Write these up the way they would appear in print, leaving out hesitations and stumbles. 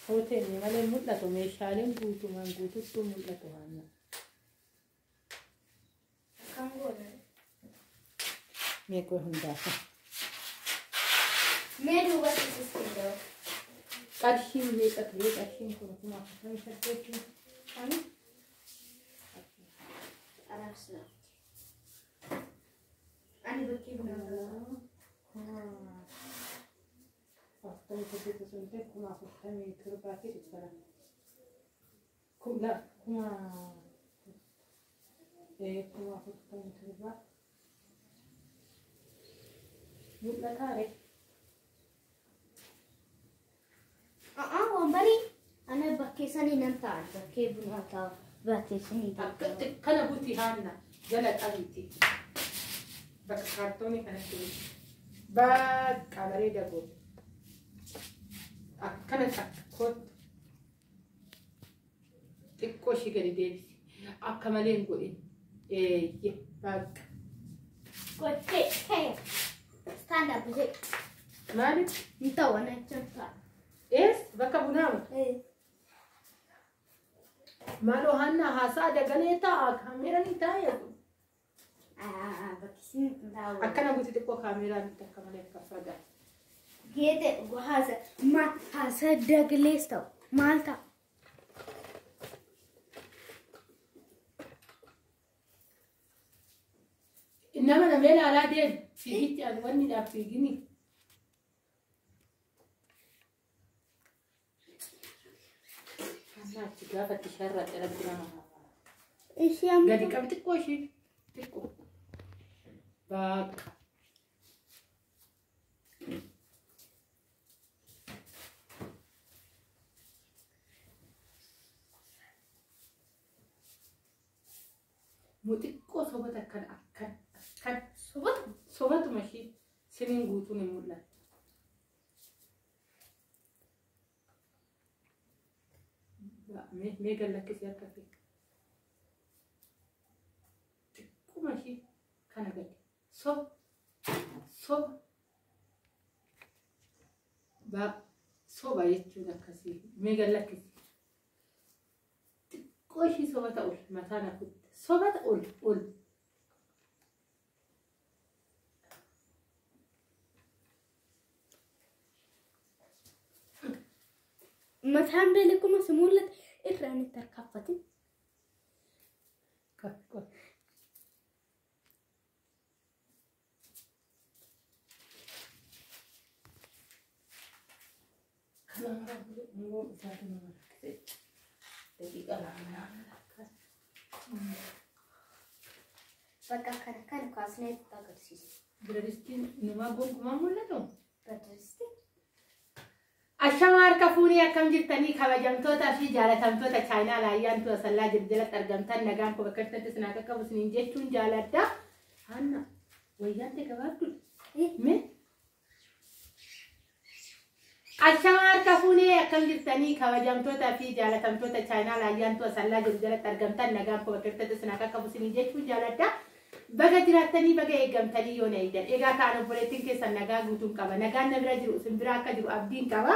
Hoteelli malee mul'atu meeshaaleen guutumaan guutuutti mul'atu waan. Kan goone. Meeqa hundaa? Mee duuba siistee Qarshiin meeqa ta'ee qarshiin kun kuma afurtamii saddeetii Kami? Arabsna. Ani bakki bunaa. afurtamii saddeetii sun ta'e kuma afurtamii torbaa fi dhibba lama. Kuma afurtamii torbaa. Mul'ataare. Wambari. Ana bakki sanii nan ta'a. Bakki bunaa ta'a. Bakki sanii ta'a. Kana buti haanna jala qabiti. Bakka kaartoonii kanatti buti. Bakka bareeda gooti. Akkana kottu. Xiqqoo ishii gadi deebisi. Akka malee hin godhin. Bakka. Gottee ta'e. Stand up. Maali? Ni ta'u ana janta. Bakka bunaamu. Maaloo haanna haasaa dagalee ta'a. Kaameraan taa'e. Bakki sanii ta'a. Akkana buti xiqqoo kaameraan akka malee akka fagaa. Geete haasa dagalees ta'u. Maal ta'a? Nama namee ilaalaa deemu. Fiigichi as wanni dhaaf fiigini. Achi gaafatti sharraa dhalatti nama. Isheen Gadi qabi xiqqoo ishii. Xiqqoo. Bakka. Xiqqoo sobata akkan sobatuma ishii siniin guutuun hin mul'atu. Mee gallakkisee akka fi xiqquma ishii kana gadi soba jechuun akkasii mee gallakkisee xiqqoo ishii sobata ol mataan hafuutti sobata ol. mataan beelee kuma si mul'ate irraan itti harkaaffate. Bakka kana kaasnee itti agarsiisa. Biradistiin numaa gonkumaa mul'atu. Biradistiin. Ashama harka fuunii akkam jirtanii kabajamtootaa fi jaalatamtoota chaayinaa laayyaan tu'a sallaa jalatti argamtan nagaan ko bakka itti sinaa qaqqabu siniin jechuun jaaladha. Hanna wayyaan ta'e gabaabdudha. Mee Ashama harka fuunii akkam jirtanii kabajamtootaa fi jaalatamtoota chaayinaa laayyaan tu'a sallaa jalatti argamtan nagaan ko bakka itti sinaa qaqqabu siniin jechuun jaaladha. Baga jiraatanii baga eegamtanii yoo na eegan. Egaa kaan obboleettiin keessan nagaa guutuun qaba. Nagaan na bira jiru isin bira akka jiru abdiin qaba.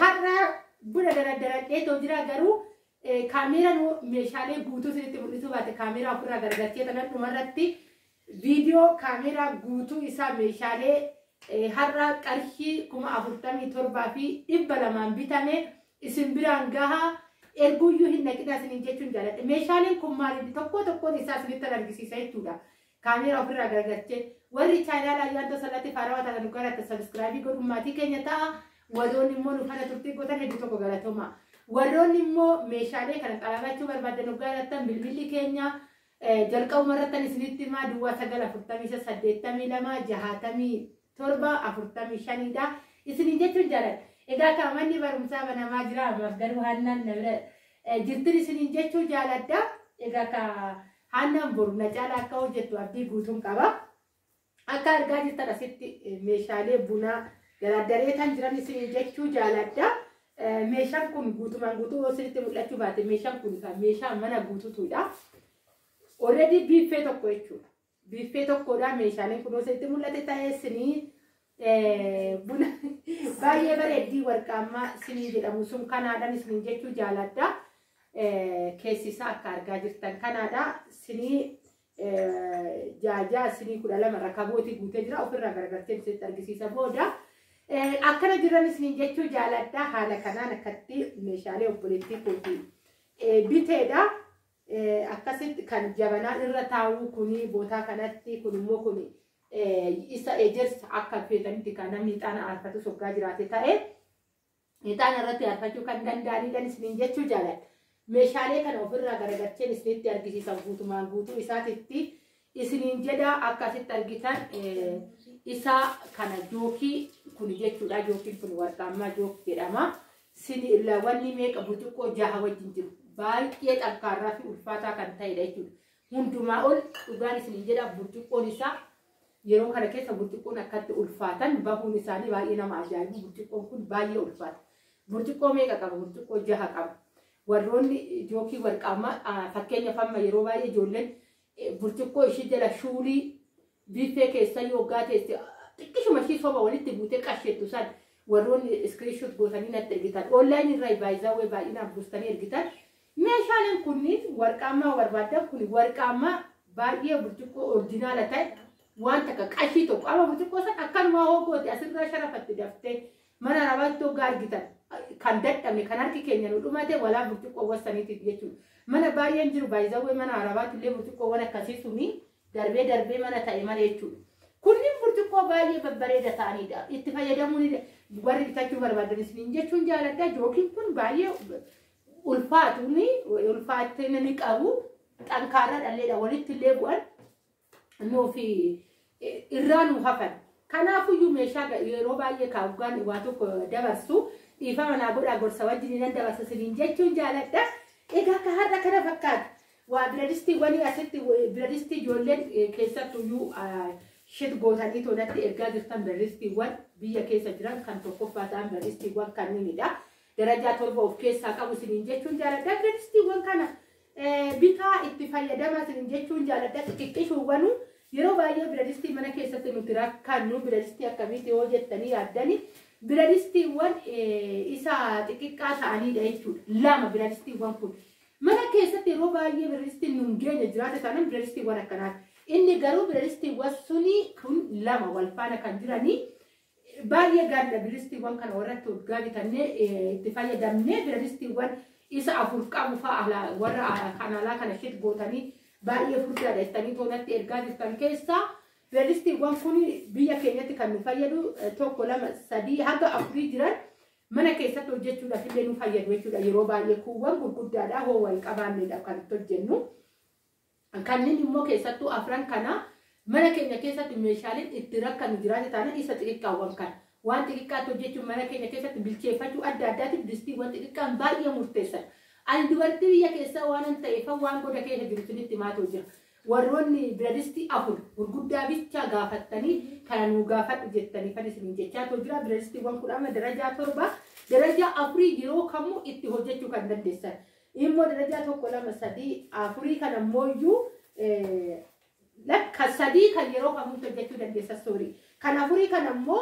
Har'a buna daraddaraddee too jira garuu kaameraan meeshaalee guutuu isinitti mul'isuu baate kaameraa ofirraa garagalchee tanan dhumarratti viidiyoo kaameraa guutuu isaa meeshaalee har'a qarshii 47,000 fi 200 bitame isin biraan gahaa erguyyuu hin naqinaa isiniin jechuun jaaladha. Meeshaaleen kun maaliif tokkoon isaa isinitti agarsiisa jechuudha. Kaameraa ofirraa garagalchee warri chaayinaa laayyaan tu'a sallatti faarawaa taatan dhugaarratti sabiskiraabii godhummaatii keenya ta'a. Warroonni immoo nufana turtii gootan hedduu tokko galatoma. Warroonni immoo meeshaalee kana xalalachuu barbaadan dhugaarrattan bilbilli keenya jalqabuma irrattan isinitti himaa duwwaa 948 isiniin jechuun jaaladha. Egaa kaamanni barumsaa banamaa jira ammaaf garuu haannaan na bira jirtin isiniin jechuun jaaladha. Egaa haannaan boru na caalaa akka hojjettu abdii guutuun qaba. Akka argaa jirtan asitti meeshaalee bunaa garaddareetan jiran isiniin jechuu jaaladha. Meeshaan kun guutumaan guutuu isinitti mul'achuu baate meeshaan kun meeshaa mana guututuudha. Already biiffee tokko jechuudha. Biiffee tokkodha meeshaaleen kun isinitti mul'ate ta'ee isinii باية بريدي ورقاما سني جرامو سن كندا سنين جتشو جالدا كيسيسا أكارجا جرتان كندا سني جاجا سني كل لما ركبوتي بوتجرا أو في الرجال سني ترجسيسا بودا أكنا جراني سنين جتشو جالدا حالا كنا نكتي مشاري وبوليتي كوتي بيتدا أكاسيت كان جبنا الرتاو كوني بوتا كانتي كوني مو كوني isa ejers akka feetanitti kan namni ixaana aarfatu soggaa jiraate ta'e ixaana irratti aarfachuu kan danda'aniidhaan isiniin jechuu jaaladha. Meeshaalee kana ofirraa garagalcheen isinitti argisiisan guutumaan guutuu isaatitti isiniin jedha akkasitti argitan isa kana jookii kun jechuudha. Jookiin kun warqaammaa jook jedhama. Wanni meeqa burcuqqoo 6 wajjin jiru baay'ee xakkaarraa fi ulfaataa kan ta'edha jechuudha. Hundumaa ol dhugaan isiniin jedha burcuqqoon isaa yeroo kana keessa burcuqqoon akkatti ulfaatan bahuun isaanii baay'ee nama ajaa'ibu. Burcuqqoon kun baay'ee ulfaata. Burcuqqoo meeqa qaba? Burcuqqoo 6 qaba. Warroonni jookii warqaammaa fakkeenyaaf amma yeroo baay'ee ijoolleen burcuqqoo ishii jala shuulii biffee keessa yoogaa teesse xiqqishuma ishii soba walitti buutee qasheettu san warroonni iskiriishoot gootanii natti ergitan onlaayinii irraa baay'ee baay'inaan buustanii ergitan. Meeshaaleen kunniin warqaammaa barbaadan kun warqaammaa baay'ee burcuqqoo orjinaala ta'e waan takka qashii tokko ama burcuqqoo san akkanuma hoogooti asirraa sharafatti daftee mana namaatti hoggaa argitan kan dadhabne kan harki keenya nu dhumate walaa burcuqqoo wasaniitiif jechuudha. Mana baay'een jiru baay'ee mana arabaatti illee burcuqqoowwan akkasii suni darbee mana ta'e malee jechuudha. Kunniin burcuqqoo baay'ee babbareeda ta'anidha. Itti fayyadamuun warri bitachuu barbaadan isiniin jechuun jaaladha. Jookiin kun baay'ee ulfaatina ni qabu. Xankaarra dhalleedha walitti illee bu'an nuufi irraa nu hafan. Kanaafuyyuu meeshaa yeroo baay'ee kaawwan waa tokko dabarsu dhiifama naa godhaa gorsa wajjin nan dabarsa isiniin jechuun jaaladha. Egaa ka har'a kana fakkaata. Waa biradistii asitti biradistii ijoolleen keessattuyyuu shit gootanii toonatti ergaa jirtan biradistiiwwan biyya keessa jiran kan tokkoffaa ta'an biradistiiwwan kanniinidha. Darajaa 7 of keessaa qabu isiniin jechuun jaaladha. Biradistiiwwan kana bitaa itti fayyadamaa isiniin jechuun jaaladha. Xixiqqishuuwwanuu yeroo baay'ee biradistii mana keessatti nuti rakkannu biradistii akkamitti yoo jettanii yaaddani biradistiiwwan isa xixiqqaa ta'anidha jechuudha. 2 biradistiiwwan kun mana keessatti yeroo baay'ee biradistiin nun geenye jiraate taanaan biradistiiwwan akkanaati. Inni garuu biradistiiwwan suni kun 2 wal faana kan jiranii baay'ee gaariidha. Biradistiiwwan kana warratti waggaa bitannee itti fayyadamnee biradistiiwwan isa 4 qabu fa'a warra kanaalaa kana shit gootanii baay'ee furdaadha jettanii toonatti ergaa jirtan keessaa biradistiiwwan kun biyya keenyatti kan nu fayyadu 1 2 3 hanga 4 jiran mana keessatti hojjechuudhaaf illee nu fayyadu jechuudha. Yeroo baay'ee kuuwwan gurguddaadha hoo wal qabaanneedha kan itti hojjennu. Kanneen immoo keessattuu 4 kana mana keenya keessatti meeshaaleen itti rakkannu jiraate taanaan isa xixiqqaawwan kana waan xixiqqaatti hojjechuun mana keenya keessatti bilcheeffachuu adda addaatiif biristiiwwan xixiqqaan baay'ee murteessan. Ani dubartii biyya keessaa waan ta'eef waan goda keessa jiru isinitti himaatoo jira. Warroonni biradistii 4 gurguddaa bichaa gaafattanii kana nuu gaafadhu jettanii kan isiniin jechaatoo jira. Biradistiiwwan kun amma darajaa 7 darajaa 4 yeroo kamuu itti hojjechuu kan dandeessan. Immoo darajaa 1 2 3 4 kana mooyyuu lakka 3 kan yeroo kamuu hojjechuu dandeessan soorii. Kan 4 kana immoo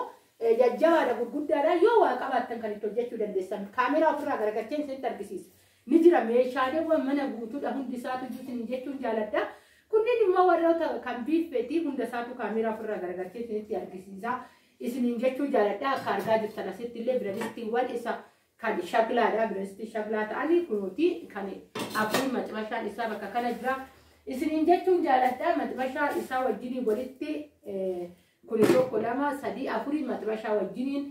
jajjabaadha gurguddaadha yoo waa qabaattan kan itti hojjechuu dandeessan. Kaameraa ofirraa garagalcheen isinitti argisiisa. Ni jira meeshaaleewwan mana guutuudha hundi isaatu isiniin jechuun jaaladha. Kunniin immoo warroota kan biiffeetii hunda isaatu kaameraa ofirraa garagalchee isinitti argisiisa. Isiniin jechuun jaaladha. Akka argaa jirtan asitti illee biradistiiwwan isa kan shaklaadha. Biradistii shaklaa ta'anii kunuuti kan afurii maxxamashaan isaa bakka kana jira. Isiniin jechuun jaaladha. Maxxamashaa isaa wajjiniin walitti kun 1 2 3 4 maxxamashaa wajjiniin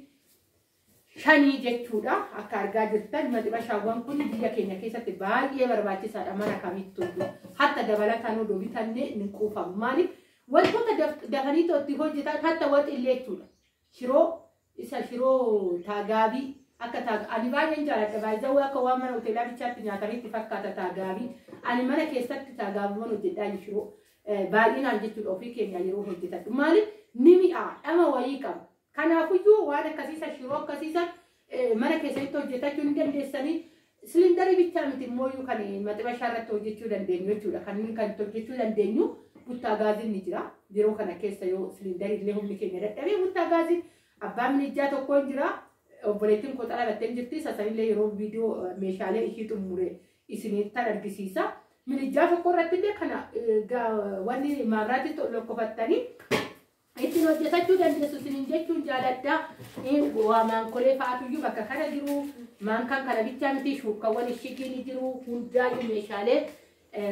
5 jechuudha. Akka argaa jirtan maxxamashaawwan kun biyya keenya keessatti baay'ee barbaachisaadha mana kamittuu. Hatta dabalataan odoo bitannee ni quufamu. Maaliif wantoota dafanii itti hojjetan hatta waxi illee jechuudha. Shiroo taagaabii akka ani baay'een jaaladha. Baay'ee akka waan mana hoteelaa bichaatti nyaatanitti fakkaata taagaabii. Ani mana keessatti taagaabiiwwan hojjedhaa shiroo baay'inaan jechuudha ofii keenya yeroo hojjetan. Maaliif ni mi'aa dhama wayii qaba. Kanaafuyyuu waan akkasiisa shiroo akkasiisa mana keessatti hojjetachuu ni dandeessanii. Silindarii bichaa miti immoo kan maxxamashaa irratti hojjechuu dandeenyu jechuudha. Kan hojjechuu dandeenyu buttaa gaaziin ni jira. Yeroo kana keessa yoo silindarii illee humni keenya dadhabee buttaa gaaziin abbaan minijaa tokko hin jira. obboleettiin koo xalabattee jirti sasanillee yeroo viidiyoo meeshaalee ishii xumure isinitti argisiisa. Minijaa tokko irratti illee kana wanni maabiraatti lokkofattanii ittiin hojjetachuu dandeessu isiniin jechuun jaaladha. Waa maankolee fa'aatuyyuu bakka kana jiru. Maankaan kana bichaa miti shuukkawwan ishiitiin jiru. Hundaayyuu meeshaalee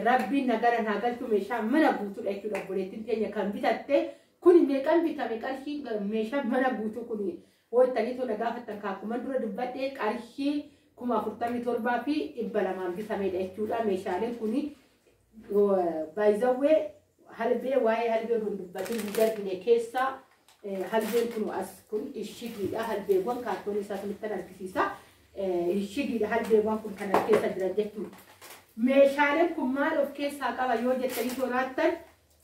rabbiin nagara naa galchu meeshaa mana guutuudha jechuudha. Obboleettiin keenya kan bitatte kun meeqaan bitame qarshii meeshaa mana guutuu kun hojjetanii tola gaafattan kaakuma dura dubbadhee qarshii 47,000 fi 200 bitamedha jechuudha. Meeshaaleen kun baay'izawwee halbee waa'ee halbee dubbatiin hin darbine keessa halbeen kun as kun ishigiidha. Halbeewwan kaartoon isaa sinitti argisiisa. Ishigiidha halbeewwan kun kan keessa jiran jechuudha. Meeshaaleen kun maal of keessaa qaba yoo jettanii soraattan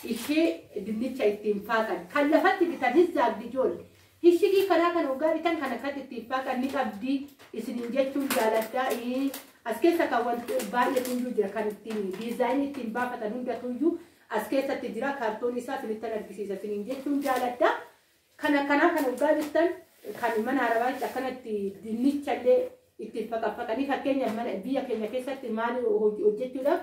ishee dinnicha ittiin faaqan kan lafatti bitanis zaagdi ijoollee. Ishigii karaa kan hoggaa bitan kan akkatti ittiin faaqan ni qabdi isiniin jechuun jaaladhaa. As keessa kan wanti baay'eetu jira kan ittiin diizaayinii ittiin baafatan hundatuyyuu as keessatti jira. Kaartoon isaa sinitti argisiisa isiniin jechuun jaaladhaa. Kana kanaa kan hoggaa bitan kan mana arabaatti akkanatti dinnichallee ittiin faqaqanii fakkeenyaaf biyya keenya keessatti maal hojjechuudhaaf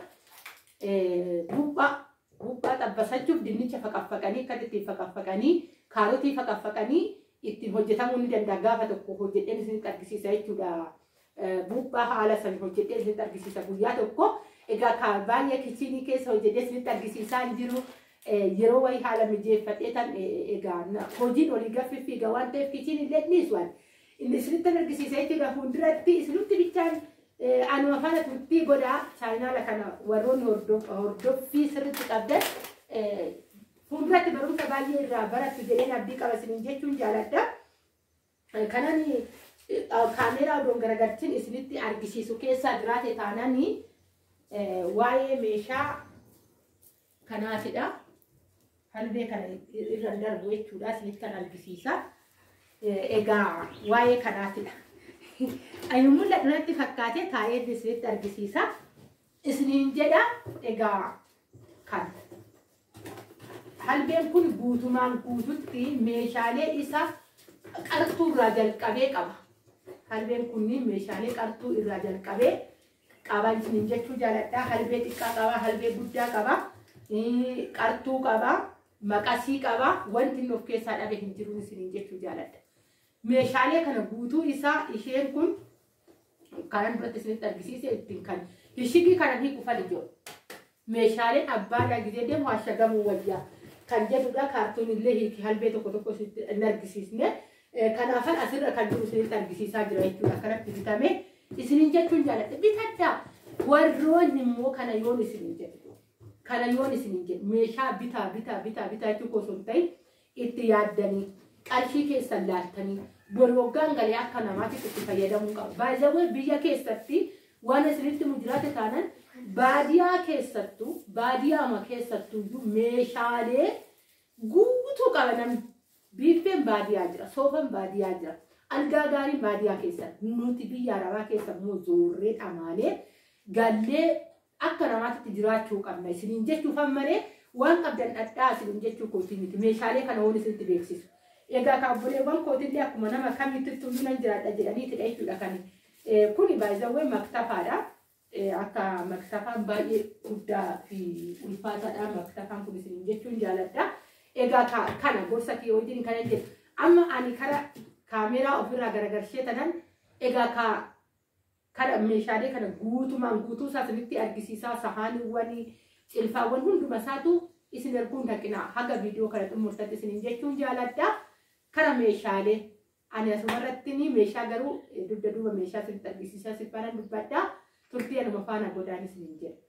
buuphaa xabbasachuuf dinnicha faqaqanii akkatti ittiin faqaqanii kaarotii faqaqanii ittiin hojjetamuu ni danda'a. Gaafa tokko hojjedheen isinitti argisiisa jechuudha. Buuphaa haala san hojjedheen isinitti argisiisa guyyaa tokko. Egaa baay'ee kichiinii keessa hojjedhee isinitti argisiisaa hin jiru. Yeroo wayii haala mijeeffadhee tan egaa hojiin olii gaffifiiga waan ta'eef kichiin illee dhiisuudhaan inni isinitti argisiisa jechuudha. Fuulduratti isinitti bichaan anuma faana turtii godhaa chaayinaala kana warroonni hordoffii sirriitti qabdan fuulduratti barumsa baay'ee irraa barattu jedheen abdii qaba isiniin jechuun jaaladha. Kanan kaameeraa odoon garagalchiin isinitti argisiisu keessaa jiraate taananii waa'ee meeshaa kanaatidha. Halbee kana irra darbu jechuudha isinitti kan argisiisa. Egaa waa'ee kanaatidha. Ani mul'atu natti fakkaatee taa'ee isinitti argisiisa. Isiniin jedha egaa kan halbeen kun guutumaan guututti meeshaalee isa qartuu irraa jalqabee qaba. Halbeen kunniin meeshaalee qartuu irraa jalqabee qaban isiniin jechuu jaaladha. Halbee xiqqaa qaba, halbee guddaa qaba, qartuu qaba, maqasii qaba. Wanti inni of keessaa dhabe hin jiru isiniin jechuu jaaladha. Meeshaalee kana guutuu isaa isheen kun kanan duratti isinitti argisiise ittiin kan ishigii kana hiiku falijoo. Meeshaaleen abbaadhaa gizee deemu ashagamuu wayyaa kan jedhudha. Kaartoon illee hiiki halbee tokko tokko hin argisiisne. Kanaafan asirra kan jiru isinitti argisiisaa jira jechuudha. Akkanatti bitame isiniin jechuun jaaladha. Bitadhaa warroonni immoo kana yoon isiniin jedhu. Kana yoon isiniin jedhu meeshaa bitaa jechuu osoo hin ta'in itti yaaddanii qarshii keessan laaltanii waggaan galee akka namaatiif itti fayyadamuu qaba. Baay'ee biyya keessatti waan isinitti mujiraate taanan baadiyyaa keessattuu meeshaalee guutuu qaba namni. Biiffeen baadiyyaa jira, soofaan baadiyyaa jira, algaa gaariin baadiyyaa keessatti nuti biyya arabaa keessa immoo zoorree dhamaalee gallee akka namaatitti jiraachuu qabna isiniin jechuufan malee waan qabdan dhadhaa isiniin jechuu kootii miti. Meeshaalee kana waan isinitti beeksisu. Egaa kaabboleewwan kootillee akkuma nama kamitti tuunan jiraadha jedhaniitidha jechuudha kan kuni baay'ee maktafaadha. Akka maktafaan baay'ee guddaa fi ulfaataadha. Maktafaan kun isiniin jechuun jaaladha. Egaa kana gorsa kee wajjin kana jedhu amma ani kara kaameeraa ofirraa garagalchee tanan egaa kana meeshaalee kana guutumaan guutuu isaa isinitti argisiisaa sahaaniiwwan cilfaawwan hunduma isaatu isin arguun dhaqinaa haga viidiyoo kana xumurtatti isiniin jechuun jaaladha. Kana meeshaalee ani asumarratti meeshaa garuu dugda duuba meeshaa isinitti argisiisaa sirbaadhaan dubbadhaa turtii anuma faana godaan isiniin jedha.